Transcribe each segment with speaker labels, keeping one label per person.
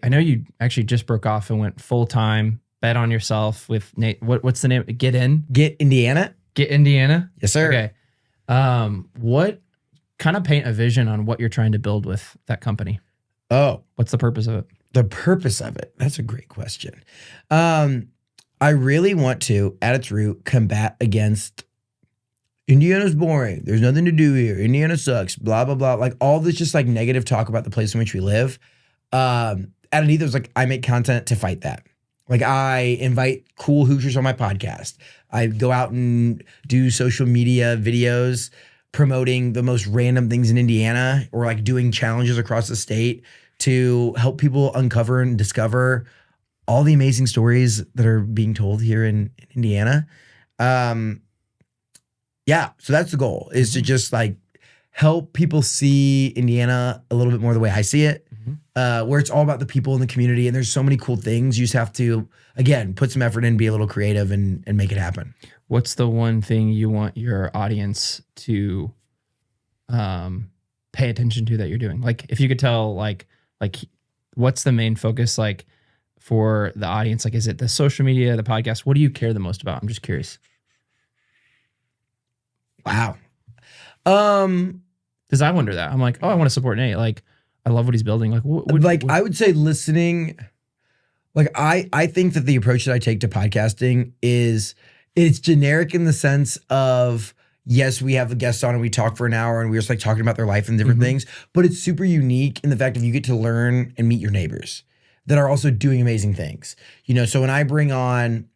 Speaker 1: I know you actually just broke off and went full time, bet on yourself with Nate. What's the name?
Speaker 2: GetINDIANA.
Speaker 1: GetINDIANA.
Speaker 2: Yes, sir.
Speaker 1: Okay. What kind of paint a vision on what you're trying to build with that company?
Speaker 2: Oh,
Speaker 1: what's the purpose of it?
Speaker 2: The purpose of it. That's a great question. I really want to, at its root, combat against Indiana's boring. There's nothing to do here. Indiana sucks. Blah, blah, blah. Like all this just like negative talk about the place in which we live. Underneath, there's like, I make content to fight that. Like I invite cool Hoosiers on my podcast. I go out and do social media videos promoting the most random things in Indiana or like doing challenges across the state to help people uncover and discover all the amazing stories that are being told here in Indiana. Yeah, so that's the goal, is to just like help people see Indiana a little bit more the way I see it, where it's all about the people in the community and there's so many cool things. You just have to, again, put some effort in, be a little creative and make it happen.
Speaker 1: What's the one thing you want your audience to pay attention to that you're doing? Like if you could tell, like what's the main focus like for the audience? Like, is it the social media, the podcast? What do you care the most about? I'm just curious.
Speaker 2: Wow.
Speaker 1: Because I wonder that. I'm like, oh, I want to support Nate. Like, I love what he's building. Like,
Speaker 2: I would say listening. Like, I think that the approach that I take to podcasting is it's generic in the sense of, yes, we have a guest on and we talk for an hour and we're just like talking about their life and different things, but it's super unique in the fact of you get to learn and meet your neighbors that are also doing amazing things. You know, so when I bring on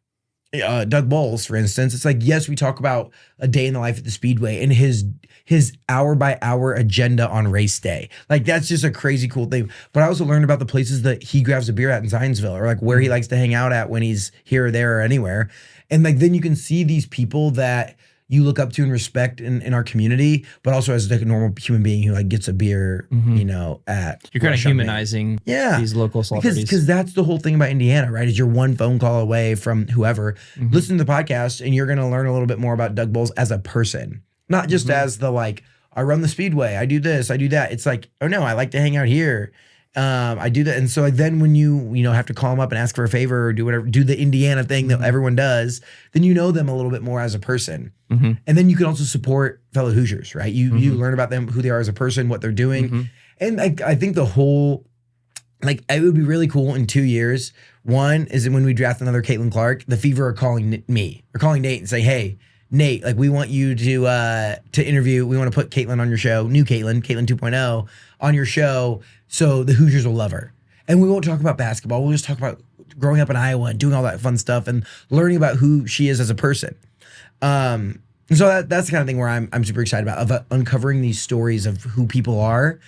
Speaker 2: Doug Bowles, for instance, it's like, yes, we talk about a day in the life at the Speedway and his hour by hour agenda on race day. Like that's just a crazy cool thing. But I also learned about the places that he grabs a beer at in Zionsville or like where he likes to hang out at when he's here or there or anywhere. And like, then you can see these people that you look up to and respect in our community, but also as like a normal human being who like gets a beer, you know, at
Speaker 1: you're kind of humanizing these local celebrities.
Speaker 2: Because that's the whole thing about Indiana, right? Is you're one phone call away from whoever. Listen to the podcast and you're going to learn a little bit more about Doug Bowles as a person, not just as the like, I run the Speedway, I do this, I do that. It's like, oh no, I like to hang out here. I do that. And so like then when you know, have to call them up and ask for a favor or do whatever, do the Indiana thing that everyone does, then you know them a little bit more as a person. And then you can also support fellow Hoosiers, right? You learn about them, who they are as a person, what they're doing. And I think the whole, like it would be really cool in 2 years. One is when we draft another Caitlin Clark, the Fever are calling me or calling Nate and say, hey, Nate, like we want you to interview. We want to put Caitlin on your show, new Caitlin 2.0 on your show. So the Hoosiers will love her. And we won't talk about basketball. We'll just talk about growing up in Iowa and doing all that fun stuff and learning about who she is as a person. And so that's the kind of thing where I'm super excited about uncovering these stories of who people are,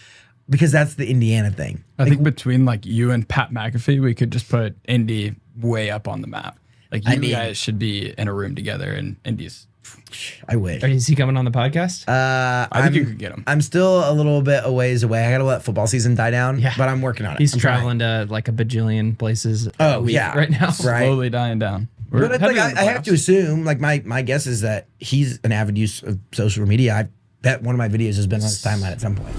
Speaker 2: because that's the Indiana thing.
Speaker 3: I think between like you and Pat McAfee, we could just put Indy way up on the map. Like you guys should be in a room together, and Indy's.
Speaker 2: I wish.
Speaker 1: Is he coming on the podcast?
Speaker 3: I think you could get him.
Speaker 2: I'm still a little bit a ways away. I gotta let football season die down, but I'm working on it.
Speaker 1: He's traveling to like a bajillion places. Right now,
Speaker 3: slowly dying down.
Speaker 2: But it's like I have to assume, like my guess is that he's an avid use of social media. I bet one of my videos has been on his timeline at some point.